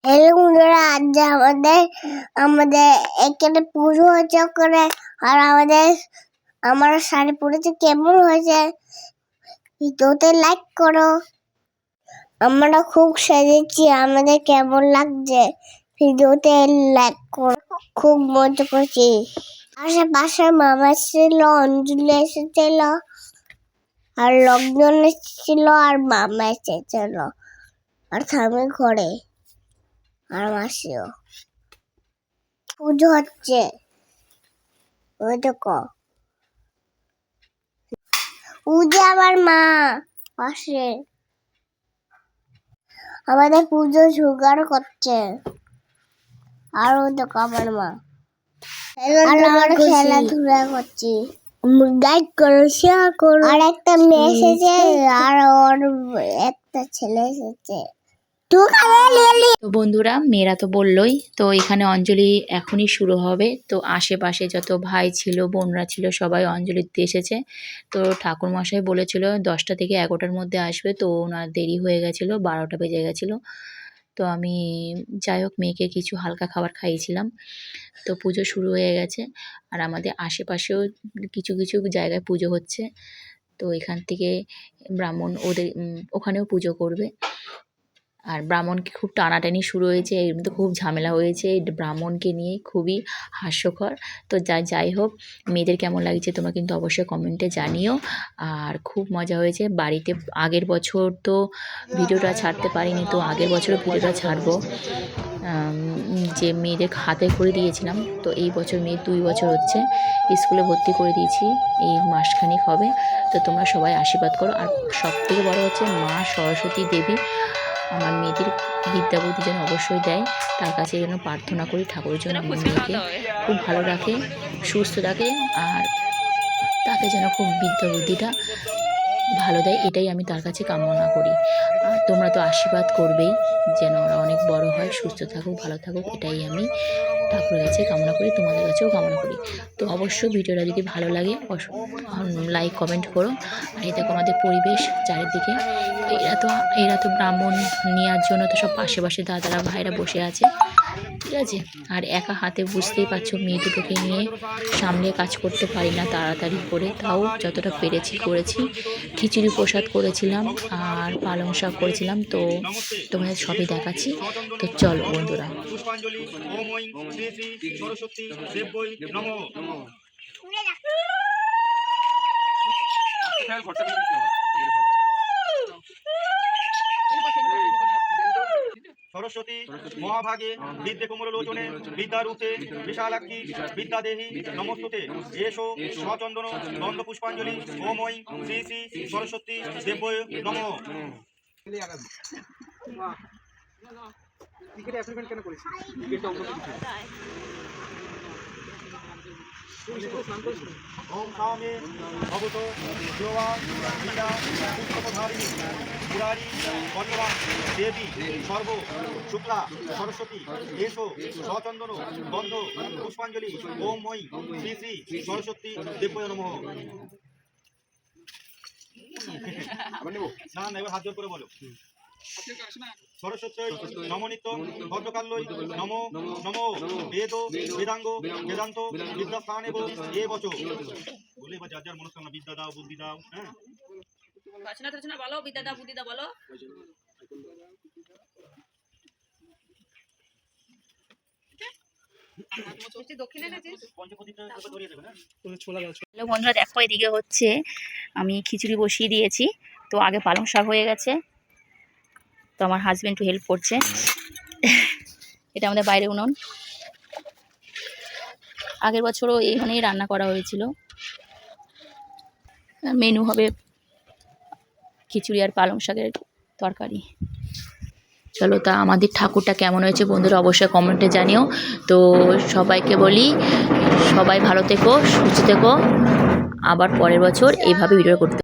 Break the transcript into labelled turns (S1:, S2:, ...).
S1: Hello বন্ধুরা, আজ আমাদের এখানে পুজো হচ্ছে করে। আর আমার শাড়ি পরেছে, কেমন হয়েছে ভিডিওতে লাইক করো। আমরা খুব সেজেছি, আমাদের কেমন লাগছে ভিডিওতে লাইক করো। খুব মজা করছি। আশেপাশে মামা ছিল, অঞ্জলি এসেছিল, আর লোকজন এসেছিল, আর মামা এসেছিল, আর স্বামী ঘরে, আর মাসিও। পুজো হচ্ছে, ওই দেখো পুজো। আমার মা পাশে আমাদের পুজো জোগাড় করছে। আর ওই দেখো আমার মা খেলাধুলা করছি। লাইক করো, শেয়ার করো। আর একটা মেয়ে এসেছে, আর ওর একটা ছেলে এসেছে।
S2: তো বন্ধুরা, মেয়েরা তো বললোই, তো এখানে অঞ্জলি এখনই শুরু হবে। তো আশেপাশে যত ভাই ছিল, বোনরা ছিল, সবাই অঞ্জলি দিতে এসেছে। তো ঠাকুরমশাই বলেছিল 10টা থেকে 11টার মধ্যে আসবে, তো ওনার দেরি হয়ে গেছিলো, 12টা বেজে গেছিলো। তো আমি যাই হোক মেয়েকে কিছু হালকা খাবার খাইয়েছিলাম। তো পুজো শুরু হয়ে গেছে, আর আমাদের আশেপাশেও কিছু কিছু জায়গায় পুজো হচ্ছে। তো এখান থেকে ব্রাহ্মণ ওদের ওখানেও পুজো করবে। আর ব্রাহ্মণকে খুব টানাটানি শুরু হয়েছে, এর মধ্যে খুব ঝামেলা হয়েছে এই ব্রাহ্মণকে নিয়ে, খুবই হাস্যকর। তো যাই হোক, মেয়েদের কেমন লাগছে তোমরা কিন্তু অবশ্যই কমেন্টে জানিও। আর খুব মজা হয়েছে বাড়িতে। আগের বছর তো ভিডিওটা ছাড়তে পারিনি, তো আগের বছরও ভিডিওটা ছাড়বো, যে মেয়েদের হাতে করে দিয়েছিলাম। তো এই বছর মেয়ে 2 বছর হচ্ছে, স্কুলে ভর্তি করে দিয়েছি, এই মাসখানিক হবে। তো তোমরা সবাই আশীর্বাদ করো। আর সবথেকে বড় হচ্ছে মা সরস্বতী দেবী আমার মেয়েদের বিদ্যা বুদ্ধি যেন অবশ্যই দেয়, তার কাছে যেন প্রার্থনা করি ঠাকুরের জন্য আমার মেয়েকে খুব ভালো রাখে, সুস্থ রাখে, আর তাকে যেন খুব বিদ্যা বুদ্ধিটা ভালো দেয়, এটাই আমি তার কাছে কামনা করি। আর তোমরা তো আশীর্বাদ করবেই যেন ওরা অনেক বড় হয়, সুস্থ থাকুক, ভালো থাকুক, এটাই আমি ঠাকুরের কাছে কামনা করি, তোমাদের কাছেও কামনা করি। তো অবশ্যই ভিডিওটা যদি ভালো লাগে লাইক কমেন্ট করো। আর এই দেখো আমাদের পরিবেশ চারিদিকে, এরা তো ব্রাহ্মণ নেওয়ার জন্য তো সব পাশে দাদারা ভাইরা বসে আছে, ঠিক আছে। আর একা হাতে বুঝতেই পারছো মেয়ে দুটোকে নিয়ে সামলে কাজ করতে পারি না তাড়াতাড়ি করে, তাও যতটা পেরেছি করেছি। খিচুড়ি প্রসাদ করেছিলাম আর পালং শাক করেছিলাম, তো তোমাদের সবই দেখাচ্ছি। তো চলো বন্ধুরা।
S3: সরস্বতী মহাভাগে বিদ্যে কোমললোচনে বিদ্যারূপে বিশালাক্ষী বিদ্যাদেহি নমস্তুতে। এসো সচন্দন গন্ধ পুষ্পাঞ্জলি ওম ঐ শ্রী শ্রী সরস্বতী দেব্যয় নমঃ। ওম সামে ভবতো দেবা বিদ্যা পুষ্পধারিণী মুরারি বর্ণবা দেবী সর্ব শুক্লা সরস্বতী। এসো সচন্দন গন্ধ পুষ্পাঞ্জলি ওম ঐ শ্রী শ্রী সরস্বতী দেব্যয় নমঃ। না এবার হাত জোর করে বলো। সরস্বতী নমনিত্য ভদ্রকাল্যই নমো নমো বেদ বেদাঙ্গ বেদান্ত বিদ্যাস্থানে এ বচো বলে এবার যার যার মনস্কামনা বিদ্যা দাও বুদ্ধি দাও। হ্যাঁ রচনা বলো, বিদ্যা দাও বুদ্ধি দাও বলো।
S2: হ্যালো বন্ধুরা, দেখো এদিকে হচ্ছে আমি খিচুড়ি বসিয়ে দিয়েছি। তো আগে পালং শাক হয়ে গেছে, তো আমার হাজব্যান্ড একটু হেল্প করছে। এটা আমাদের বাইরে উনুন, আগের বছরও এইখানেই রান্না করা হয়েছিল। মেনু হবে খিচুড়ি আর পালং শাকের তরকারি। চলো, তা আমাদের ঠাকুরটা কেমন হয়েছে বন্ধুরা অবশ্যই কমেন্টে জানিও। তো সবাইকে বলি, সবাই ভালো থেকো, সুস্থ থেকো, আবার পরের বছর এইভাবে ভিডিও করতে